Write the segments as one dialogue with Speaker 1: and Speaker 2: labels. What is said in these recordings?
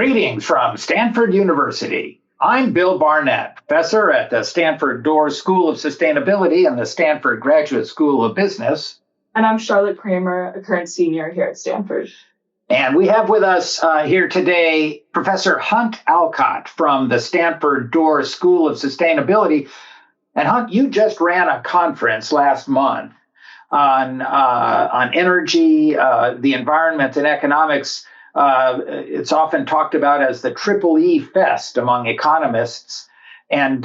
Speaker 1: Greetings from Stanford University. I'm Bill Barnett, professor at the Stanford Doerr School of Sustainability and the Stanford Graduate School of Business.
Speaker 2: And I'm Charlotte Kramer, a current senior here at Stanford.
Speaker 1: And we have with us here today Professor Hunt Allcott from the Stanford Doerr School of Sustainability. And Hunt, you just ran a conference last month on energy, the environment, and economics. It's often talked about as the Triple E Fest among economists, and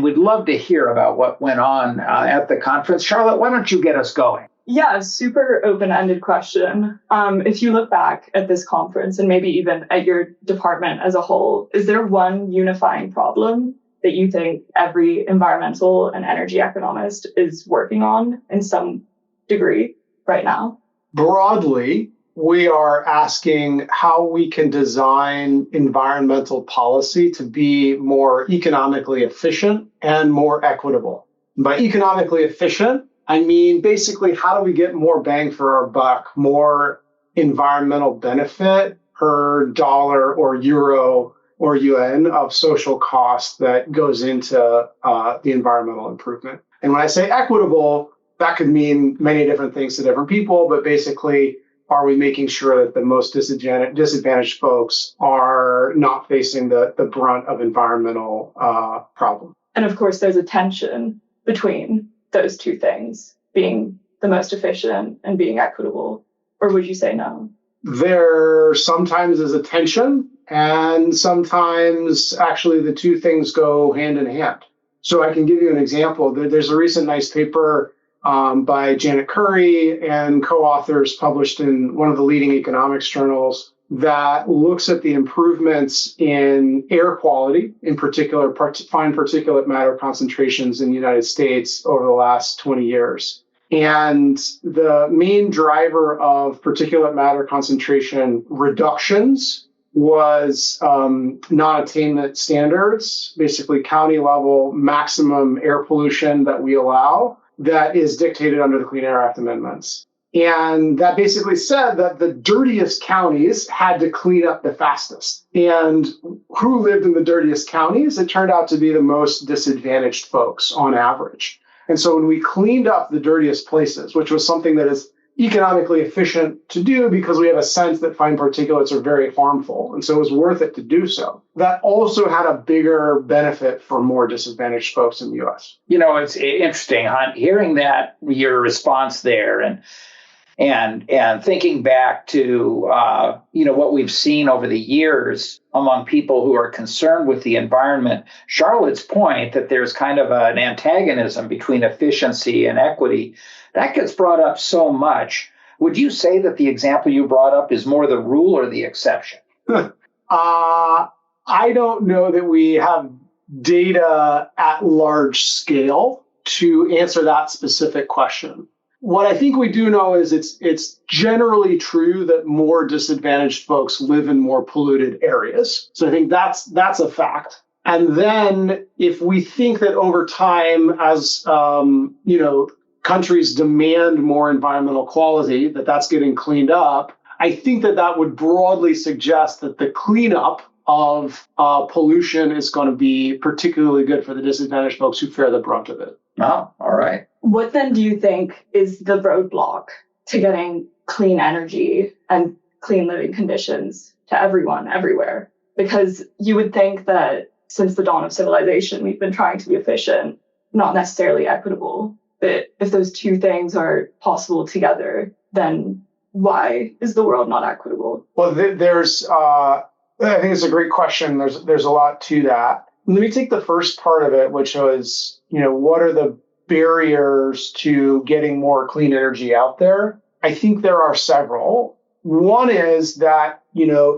Speaker 1: we'd love to hear about what went on at the conference. Charlotte, why don't you get us going?
Speaker 2: Yeah, super open-ended question. If you look back at this conference and maybe even at your department as a whole, is there one unifying problem that you think every environmental and energy economist is working on in some degree right now?
Speaker 3: Broadly, we are asking how we can design environmental policy to be more economically efficient and more equitable. By economically efficient, I mean basically how do we get more bang for our buck, more environmental benefit per dollar or euro or yuan of social cost that goes into the environmental improvement. And when I say equitable, that could mean many different things to different people, but basically, are we making sure that the most disadvantaged folks are not facing the brunt of environmental problems?
Speaker 2: And of course, there's a tension between those two things, being the most efficient and being equitable. Or would you say no?
Speaker 3: There sometimes is a tension, and sometimes actually the two things go hand in hand. So I can give you an example. There's a recent nice paper by Janet Curry and co-authors published in one of the leading economics journals that looks at the improvements in air quality, in particular fine particulate matter concentrations in the United States over the last 20 years. And the main driver of particulate matter concentration reductions was non-attainment standards, basically county level maximum air pollution that we allow, that is dictated under the Clean Air Act amendments. And that basically said that the dirtiest counties had to clean up the fastest. And who lived in the dirtiest counties? It turned out to be the most disadvantaged folks on average. And so when we cleaned up the dirtiest places, which was something that is economically efficient to do because we have a sense that fine particulates are very harmful, and so it was worth it to do so, that also had a bigger benefit for more disadvantaged folks in the U.S.
Speaker 1: You know, it's interesting, Hunt, hearing that, your response there, and thinking back to what we've seen over the years among people who are concerned with the environment. Charlotte's point that there's kind of an antagonism between efficiency and equity, that gets brought up so much. Would you say that the example you brought up is more the rule or the exception?
Speaker 3: I don't know that we have data at large scale to answer that specific question. What I think we do know is it's generally true that more disadvantaged folks live in more polluted areas. So I think that's a fact. And then if we think that over time, as countries demand more environmental quality, that's getting cleaned up, I think that would broadly suggest that the cleanup of pollution is going to be particularly good for the disadvantaged folks who fare the brunt of it.
Speaker 1: Oh, all right.
Speaker 2: What then do you think is the roadblock to getting clean energy and clean living conditions to everyone, everywhere? Because you would think that since the dawn of civilization, we've been trying to be efficient, not necessarily equitable. But if those two things are possible together, then why is the world not equitable?
Speaker 3: Well, I think it's a great question. There's a lot to that. Let me take the first part of it, which was, what are the barriers to getting more clean energy out there? I think there are several. One is that,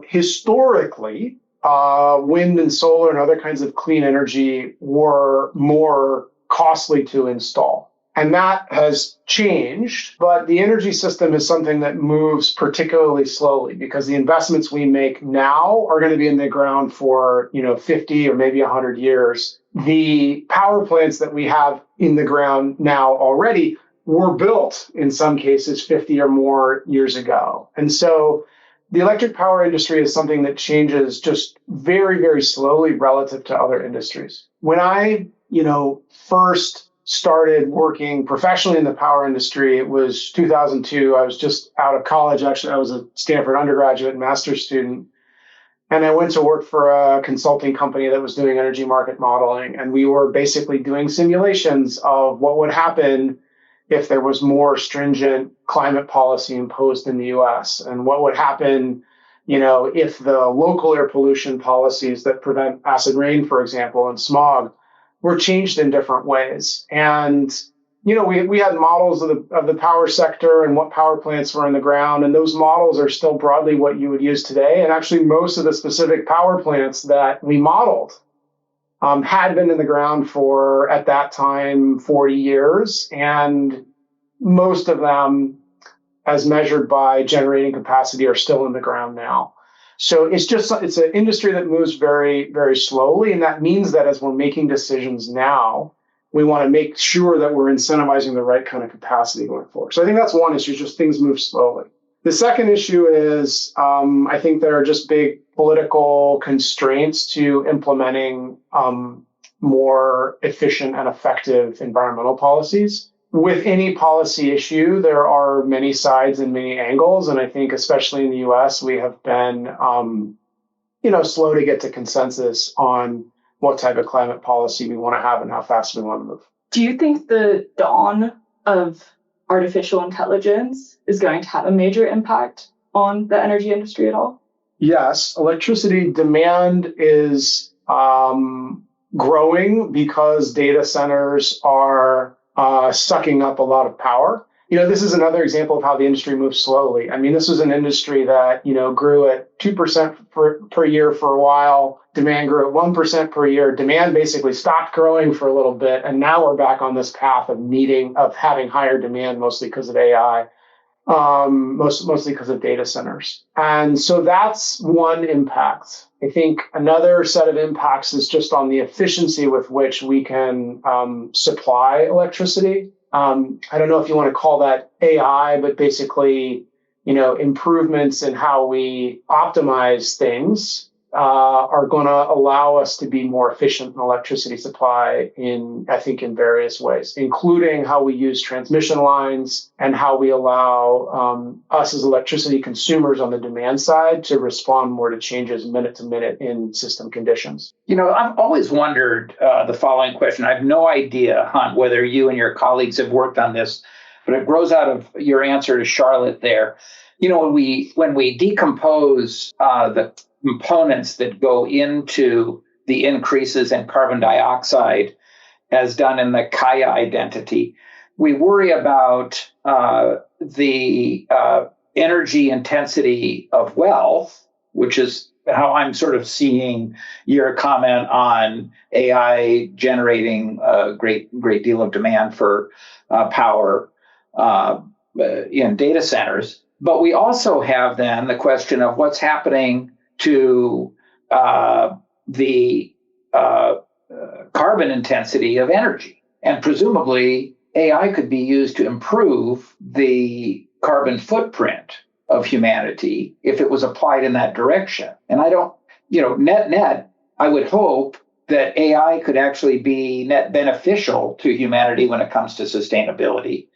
Speaker 3: historically, wind and solar and other kinds of clean energy were more costly to install. And that has changed, but the energy system is something that moves particularly slowly because the investments we make now are going to be in the ground for, 50 or maybe 100 years. The power plants that we have in the ground now already were built in some cases 50 or more years ago. And so the electric power industry is something that changes just very, very slowly relative to other industries. When I, first started working professionally in the power industry, it was 2002. I was just out of college. Actually, I was a Stanford undergraduate and master's student. And I went to work for a consulting company that was doing energy market modeling. And we were basically doing simulations of what would happen if there was more stringent climate policy imposed in the US, and what would happen, if the local air pollution policies that prevent acid rain, for example, and smog were changed in different ways. And, we had models of the power sector and what power plants were in the ground. And those models are still broadly what you would use today. And actually, most of the specific power plants that we modeled had been in the ground for, at that time, 40 years. And most of them, as measured by generating capacity, are still in the ground now. So it's an industry that moves very, very slowly. And that means that as we're making decisions now, we want to make sure that we're incentivizing the right kind of capacity going forward. So I think that's one issue, just things move slowly. The second issue is I think there are just big political constraints to implementing more efficient and effective environmental policies. With any policy issue, there are many sides and many angles. And I think especially in the US, we have been slow to get to consensus on what type of climate policy we want to have and how fast we want to move.
Speaker 2: Do you think the dawn of artificial intelligence is going to have a major impact on the energy industry at all?
Speaker 3: Yes, electricity demand is growing because data centers are sucking up a lot of power. This is another example of how the industry moves slowly. I mean, this was an industry that, grew at 2% per year for a while. Demand grew at 1% per year. Demand basically stopped growing for a little bit. And now we're back on this path of having higher demand, mostly because of AI, mostly because of data centers. And so that's one impact. I think another set of impacts is just on the efficiency with which we can supply electricity. I don't know if you want to call that AI, but basically, improvements in how we optimize things are going to allow us to be more efficient in electricity supply in various ways, including how we use transmission lines and how we allow us as electricity consumers on the demand side to respond more to changes minute to minute in system conditions.
Speaker 1: I've always wondered the following question. I have no idea, Hunt, whether you and your colleagues have worked on this, but it grows out of your answer to Charlotte there. When we decompose the components that go into the increases in carbon dioxide, as done in the Kaya identity, we worry about the energy intensity of wealth, which is how I'm sort of seeing your comment on AI generating a great deal of demand for power in data centers. But we also have then the question of what's happening to the carbon intensity of energy. And presumably, AI could be used to improve the carbon footprint of humanity if it was applied in that direction. And I don't, net, I would hope that AI could actually be net beneficial to humanity when it comes to sustainability,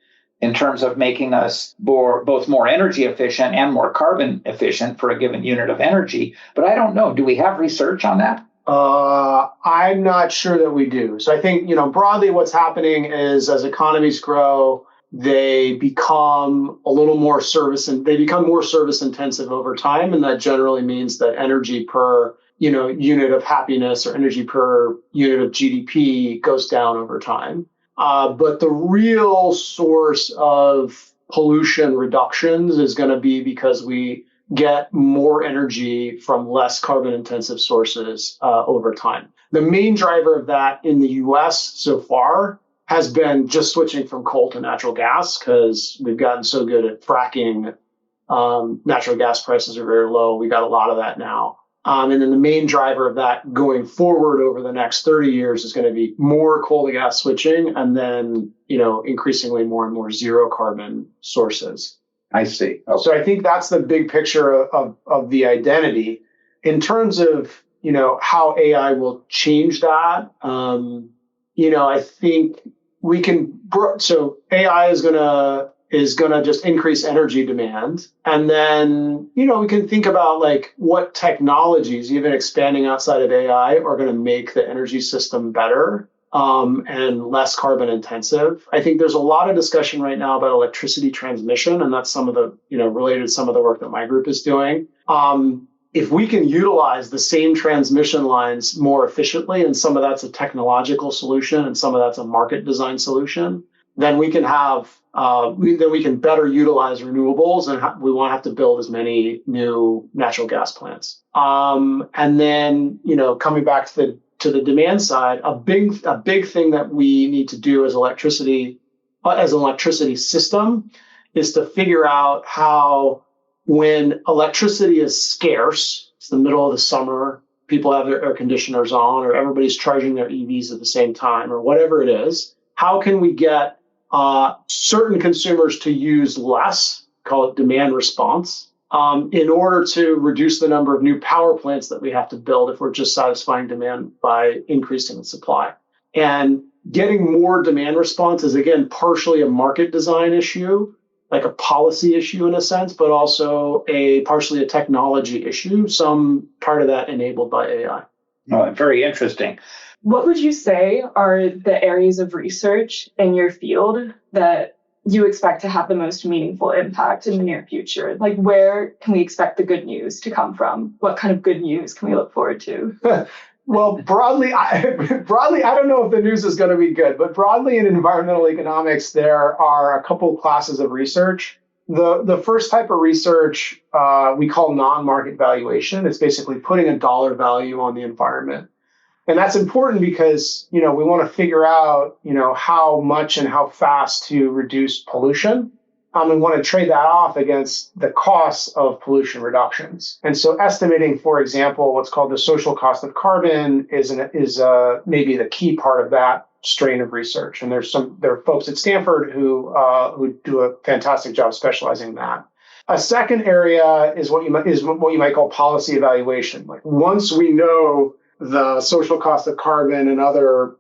Speaker 1: in terms of making us both more energy efficient and more carbon efficient for a given unit of energy. But I don't know. Do we have research on that?
Speaker 3: I'm not sure that we do. So I think, broadly what's happening is as economies grow, they become a little more they become more service intensive over time. And that generally means that energy per, unit of happiness or energy per unit of GDP goes down over time. But the real source of pollution reductions is going to be because we get more energy from less carbon intensive sources over time. The main driver of that in the US so far has been just switching from coal to natural gas, because we've gotten so good at fracking. Natural gas prices are very low. We got a lot of that now. And then the main driver of that going forward over the next 30 years is going to be more coal to gas switching, and then, increasingly more and more zero carbon sources.
Speaker 1: I see. Okay.
Speaker 3: So I think that's the big picture of the identity. In terms of, how AI will change that, I think we can, so AI is gonna just increase energy demand. And then, we can think about like what technologies, even expanding outside of AI, are going to make the energy system better and less carbon intensive. I think there's a lot of discussion right now about electricity transmission, and that's some of the, related to some of the work that my group is doing. If we can utilize the same transmission lines more efficiently, and some of that's a technological solution and some of that's a market design solution, then we can have we can better utilize renewables, and we won't have to build as many new natural gas plants. And then, coming back to the demand side, a big thing that we need to do as an electricity system is to figure out how, when electricity is scarce, it's the middle of the summer, people have their air conditioners on, or everybody's charging their EVs at the same time, or whatever it is, how can we get certain consumers to use less, call it demand response, in order to reduce the number of new power plants that we have to build if we're just satisfying demand by increasing the supply. And getting more demand response is, again, partially a market design issue, like a policy issue in a sense, but also partially a technology issue, some part of that enabled by AI.
Speaker 1: Oh, very interesting.
Speaker 2: What would you say are the areas of research in your field that you expect to have the most meaningful impact in the near future? Like, where can we expect the good news to come from? What kind of good news can we look forward to?
Speaker 3: Well, broadly, I don't know if the news is going to be good, but broadly in environmental economics, there are a couple of classes of research. The first type of research we call non-market valuation. It's basically putting a dollar value on the environment. And that's important because, we want to figure out, how much and how fast to reduce pollution. We want to trade that off against the costs of pollution reductions. And so estimating, for example, what's called the social cost of carbon is maybe the key part of that strain of research. And there are folks at Stanford who do a fantastic job specializing in that. A second area is what you might call policy evaluation. Like, once we know the social cost of carbon and other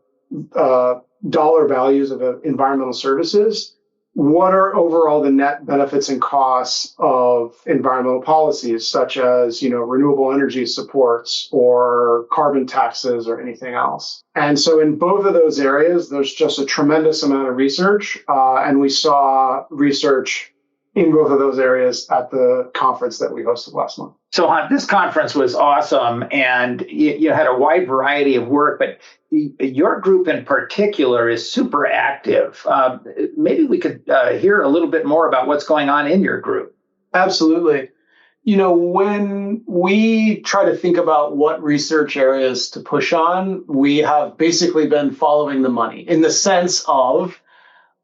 Speaker 3: dollar values of environmental services, what are overall the net benefits and costs of environmental policies, such as, renewable energy supports or carbon taxes or anything else? And so in both of those areas, there's just a tremendous amount of research, and we saw research in both of those areas at the conference that we hosted last month.
Speaker 1: So, Hunt, this conference was awesome, and you had a wide variety of work, but your group in particular is super active. Maybe we could hear a little bit more about what's going on in your group.
Speaker 3: Absolutely. When we try to think about what research areas to push on, we have basically been following the money in the sense of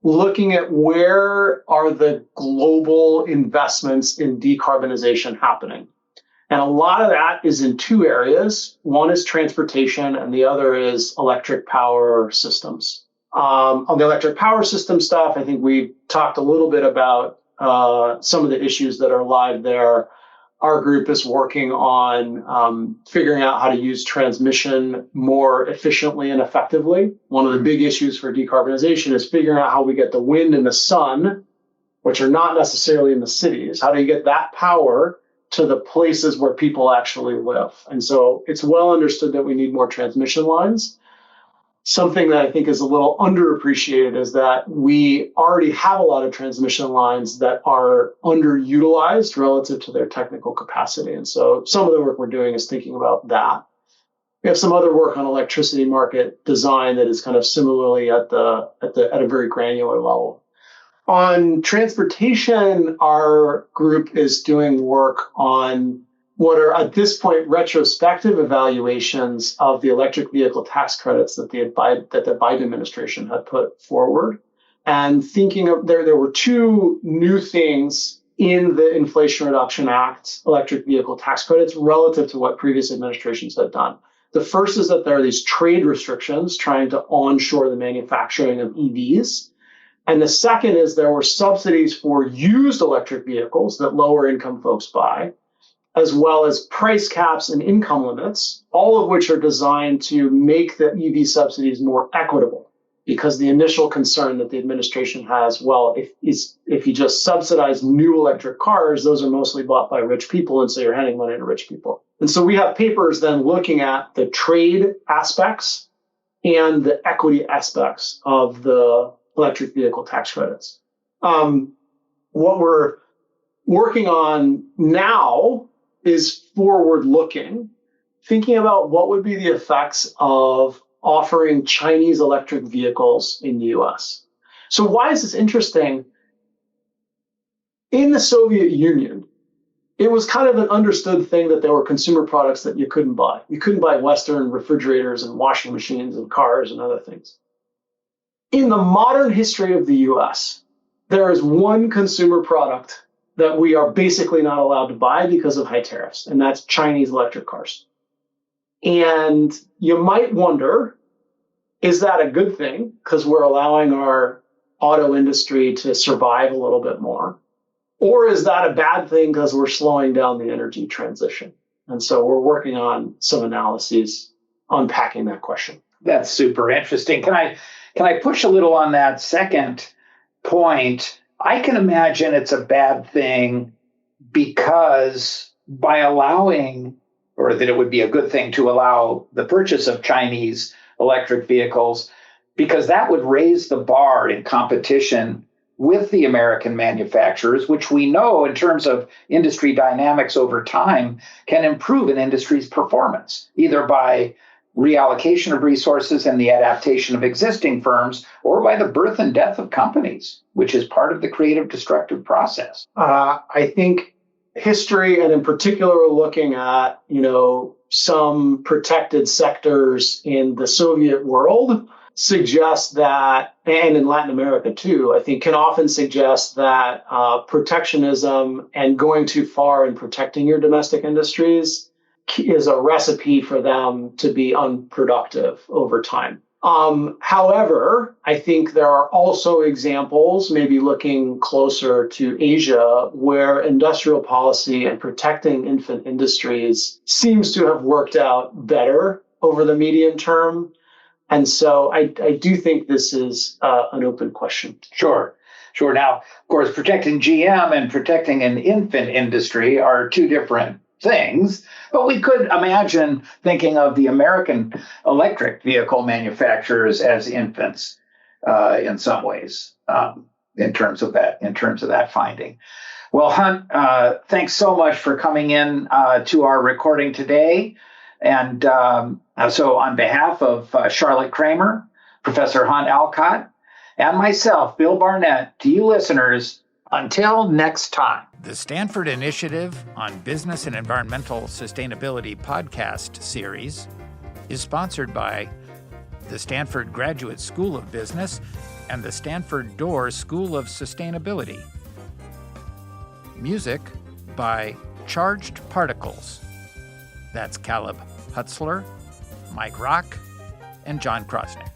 Speaker 3: looking at where are the global investments in decarbonization happening. And a lot of that is in two areas. One is transportation, and the other is electric power systems. On the electric power system stuff, I think we talked a little bit about some of the issues that are live there. Our group is working on figuring out how to use transmission more efficiently and effectively. One of the big issues for decarbonization is figuring out how we get the wind and the sun, which are not necessarily in the cities. How do you get that power to the places where people actually live? And so it's well understood that we need more transmission lines. Something that I think is a little underappreciated is that we already have a lot of transmission lines that are underutilized relative to their technical capacity. And so some of the work we're doing is thinking about that. We have some other work on electricity market design that is kind of similarly at a very granular level. On transportation, our group is doing work on what are at this point retrospective evaluations of the electric vehicle tax credits that the Biden administration had put forward, and thinking of there were two new things in the Inflation Reduction Act electric vehicle tax credits relative to what previous administrations had done. The first is that there are these trade restrictions trying to onshore the manufacturing of EVs. And the second is there were subsidies for used electric vehicles that lower income folks buy, as well as price caps and income limits, all of which are designed to make the EV subsidies more equitable. Because the initial concern that the administration has, well, if you just subsidize new electric cars, those are mostly bought by rich people, and so you're handing money to rich people. And so we have papers then looking at the trade aspects and the equity aspects of the electric vehicle tax credits. What we're working on now is forward-looking, thinking about what would be the effects of offering Chinese electric vehicles in the US. So why is this interesting? In the Soviet Union, it was kind of an understood thing that there were consumer products that you couldn't buy. You couldn't buy Western refrigerators and washing machines and cars and other things. In the modern history of the US, there is one consumer product that we are basically not allowed to buy because of high tariffs, and that's Chinese electric cars. And you might wonder, is that a good thing? Because we're allowing our auto industry to survive a little bit more. Or is that a bad thing because we're slowing down the energy transition? And so we're working on some analyses unpacking that question.
Speaker 1: That's super interesting. Can I push a little on that second point? I can imagine it's a bad thing because by allowing, or that it would be a good thing to allow the purchase of Chinese electric vehicles, because that would raise the bar in competition with the American manufacturers, which we know in terms of industry dynamics over time can improve an industry's performance, either by reallocation of resources and the adaptation of existing firms, or by the birth and death of companies, which is part of the creative destructive process.
Speaker 3: I think history, and in particular looking at, some protected sectors in the Soviet world, suggests that, and in Latin America too, I think can often suggest that protectionism and going too far in protecting your domestic industries is a recipe for them to be unproductive over time. However, I think there are also examples, maybe looking closer to Asia, where industrial policy and protecting infant industries seems to have worked out better over the medium term. And so I do think this is an open question.
Speaker 1: Sure. Now, of course, protecting GM and protecting an infant industry are two different things, but we could imagine thinking of the American electric vehicle manufacturers as infants in some ways, in terms of that finding. Well, Hunt, thanks so much for coming in to our recording today. And so on behalf of Charlotte Kramer, Professor Hunt Allcott, and myself, Bill Barnett, to you listeners, until next time.
Speaker 4: The Stanford Initiative on Business and Environmental Sustainability podcast series is sponsored by the Stanford Graduate School of Business and the Stanford Doerr School of Sustainability. Music by Charged Particles. That's Caleb Hutzler, Mike Rock, and John Krosnick.